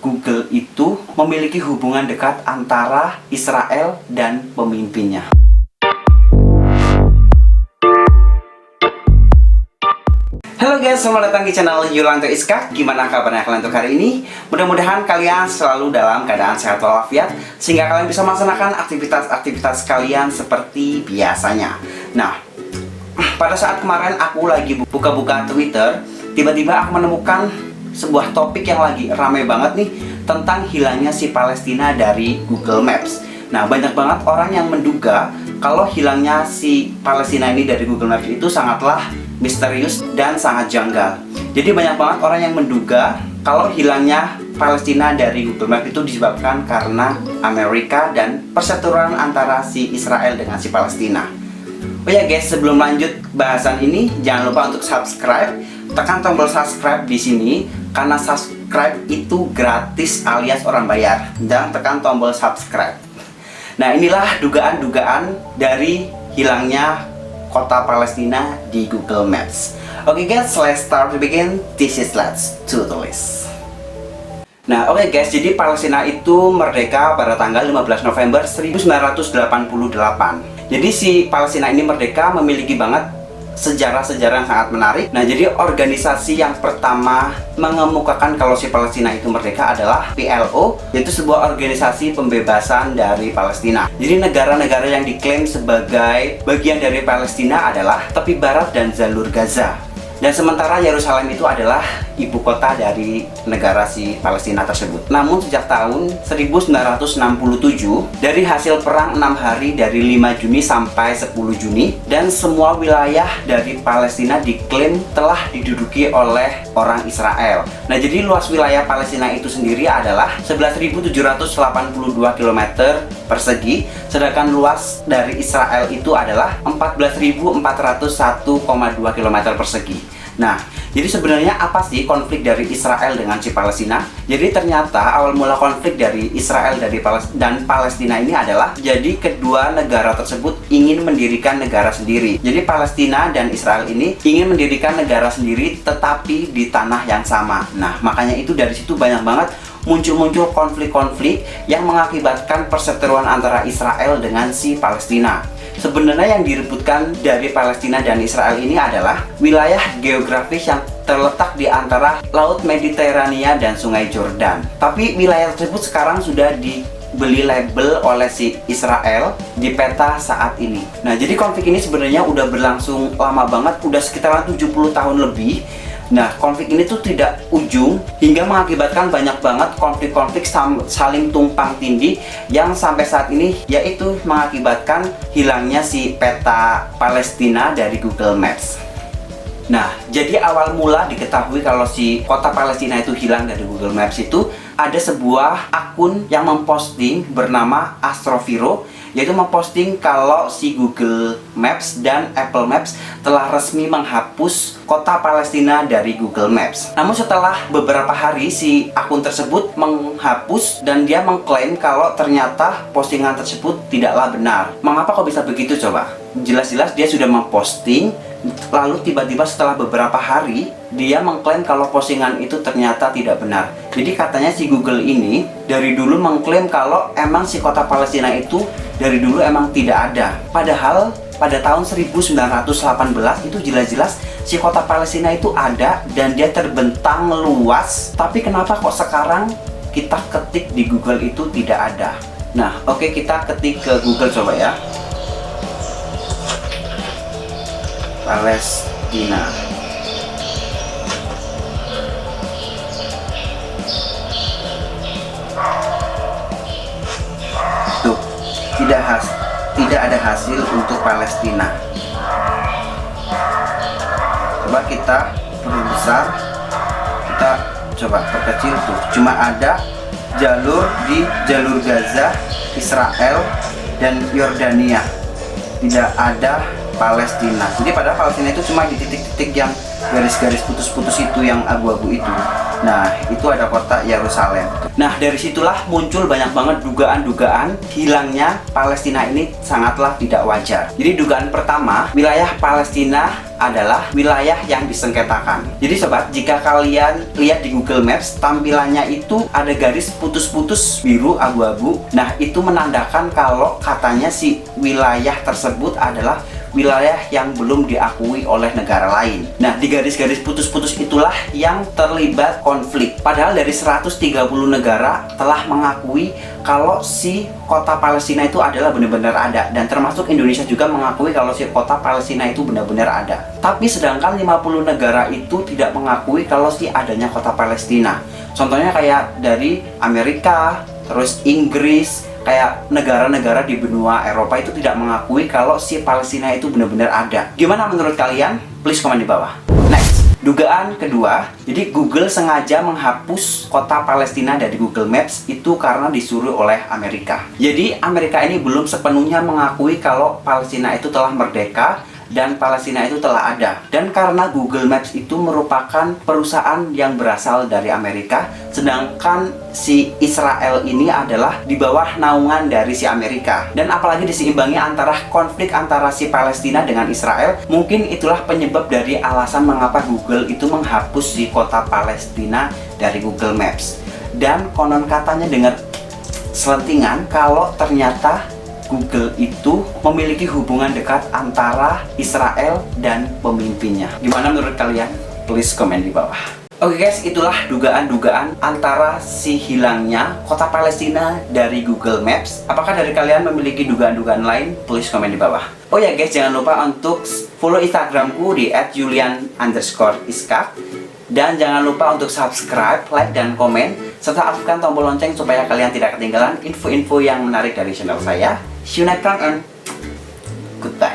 Google itu memiliki hubungan dekat antara Israel dan pemimpinnya. Halo guys, selamat datang di channel Yulanto Iska. Gimana kabarnya kalian untuk hari ini? Mudah-mudahan kalian selalu dalam keadaan sehat walafiat, sehingga kalian bisa melaksanakan aktivitas-aktivitas kalian seperti biasanya. Nah, pada saat kemarin aku lagi buka-buka Twitter, tiba-tiba aku menemukan sebuah topik yang lagi ramai banget nih, tentang hilangnya si Palestina dari Google Maps. Nah, banyak banget orang yang menduga kalau hilangnya si Palestina ini dari Google Maps itu sangatlah misterius dan sangat janggal. Jadi banyak banget orang yang menduga kalau hilangnya Palestina dari Google Maps itu disebabkan karena Amerika dan perseteruan antara si Israel dengan si Palestina. Oh ya guys, sebelum lanjut bahasan ini, jangan lupa untuk subscribe. Tekan tombol subscribe di sini karena subscribe itu gratis alias orang bayar. Dan tekan tombol subscribe. Nah, inilah dugaan-dugaan dari hilangnya kota Palestina di Google Maps. Oke guys, let's start to begin. This is let's do the list. Nah, oke guys, jadi Palestina itu merdeka pada tanggal 15 November 1988. Jadi si Palestina ini merdeka memiliki banget sejarah-sejarah yang sangat menarik. Nah, jadi organisasi yang pertama mengemukakan kalau si Palestina itu merdeka adalah PLO, yaitu sebuah organisasi pembebasan dari Palestina. Jadi negara-negara yang diklaim sebagai bagian dari Palestina adalah tepi barat dan jalur Gaza. Dan sementara Yerusalem itu adalah ibu kota dari negara si Palestina tersebut. Namun sejak tahun 1967, dari hasil perang 6 hari dari 5 Juni sampai 10 Juni, dan semua wilayah dari Palestina diklaim telah diduduki oleh orang Israel. Nah, jadi luas wilayah Palestina itu sendiri adalah 11.782 km persegi, sedangkan luas dari Israel itu adalah 14.401,2 km persegi. Nah, jadi sebenarnya apa sih konflik dari Israel dengan si Palestina? Jadi ternyata awal mula konflik dari Israel dan Palestina ini adalah jadi kedua negara tersebut ingin mendirikan negara sendiri. Jadi Palestina dan Israel ini ingin mendirikan negara sendiri tetapi di tanah yang sama. Nah, makanya itu dari situ banyak banget muncul konflik-konflik yang mengakibatkan perseteruan antara Israel dengan si Palestina. Sebenarnya yang direbutkan dari Palestina dan Israel ini adalah wilayah geografis yang terletak di antara Laut Mediterania dan Sungai Jordan. Tapi wilayah tersebut sekarang sudah dibeli label oleh si Israel di peta saat ini. Nah, jadi konflik ini sebenarnya udah berlangsung lama banget, udah sekitaran 70 tahun lebih. Nah, konflik ini tuh tidak ujung hingga mengakibatkan banyak banget konflik-konflik saling tumpang tindih yang sampai saat ini yaitu mengakibatkan hilangnya si peta Palestina dari Google Maps. Nah, jadi awal mula diketahui kalau si kota Palestina itu hilang dari Google Maps itu ada sebuah akun yang memposting bernama Astroviro, yaitu memposting kalau si Google Maps dan Apple Maps telah resmi menghapus kota Palestina dari Google Maps. Namun setelah beberapa hari si akun tersebut menghapus dan dia mengklaim kalau ternyata postingan tersebut tidaklah benar. Mengapa kok bisa begitu coba? Jelas-jelas dia sudah memposting, lalu tiba-tiba setelah beberapa hari dia mengklaim kalau postingan itu ternyata tidak benar. Jadi katanya si Google ini dari dulu mengklaim kalau emang si kota Palestina itu dari dulu emang tidak ada. Padahal pada tahun 1918 itu jelas-jelas si kota Palestina itu ada dan dia terbentang luas. Tapi kenapa kok sekarang kita ketik di Google itu tidak ada? Nah, oke, kita ketik ke Google coba ya. Palestina. Tuh, tidak ada hasil untuk Palestina. Coba kita perbesar, kita coba perkecil tuh. Cuma ada jalur di jalur Gaza, Israel, dan Yordania. Tidak ada Palestina. Jadi padahal Palestina itu cuma di titik-titik yang garis-garis putus-putus itu, yang abu-abu itu. Nah, itu ada kota Yerusalem. Nah, dari situlah muncul banyak banget dugaan-dugaan hilangnya Palestina ini sangatlah tidak wajar. Jadi dugaan pertama, wilayah Palestina adalah wilayah yang disengketakan. Jadi sobat, jika kalian lihat di Google Maps, tampilannya itu ada garis putus-putus biru abu-abu. Nah, itu menandakan kalau katanya si wilayah tersebut adalah wilayah yang belum diakui oleh negara lain. Nah, di garis-garis putus-putus itulah yang terlibat konflik. Padahal dari 130 negara telah mengakui kalau si kota Palestina itu adalah benar-benar ada, dan termasuk Indonesia juga mengakui kalau si kota Palestina itu benar-benar ada. Tapi sedangkan 50 negara itu tidak mengakui kalau si adanya kota Palestina. Contohnya kayak dari Amerika, terus Inggris, kayak negara-negara di benua Eropa itu tidak mengakui kalau si Palestina itu benar-benar ada. Gimana menurut kalian? Please komen di bawah. Next, dugaan kedua, jadi Google sengaja menghapus kota Palestina dari Google Maps itu karena disuruh oleh Amerika. Jadi Amerika ini belum sepenuhnya mengakui kalau Palestina itu telah merdeka dan Palestina itu telah ada. Dan karena Google Maps itu merupakan perusahaan yang berasal dari Amerika, sedangkan si Israel ini adalah di bawah naungan dari si Amerika. Dan apalagi diseimbangi antara konflik antara si Palestina dengan Israel, mungkin itulah penyebab dari alasan mengapa Google itu menghapus si kota Palestina dari Google Maps. Dan konon katanya dengar selentingan kalau ternyata Google itu memiliki hubungan dekat antara Israel dan pemimpinnya. Gimana menurut kalian? Please komen di bawah. Oke guys, itulah dugaan-dugaan antara si hilangnya kota Palestina dari Google Maps. Apakah dari kalian memiliki dugaan-dugaan lain? Please komen di bawah. Oh ya guys, jangan lupa untuk follow Instagramku di @julian_iskak. Dan jangan lupa untuk subscribe, like, dan komen, serta aktifkan tombol lonceng supaya kalian tidak ketinggalan info-info yang menarik dari channel saya. See you next time and goodbye.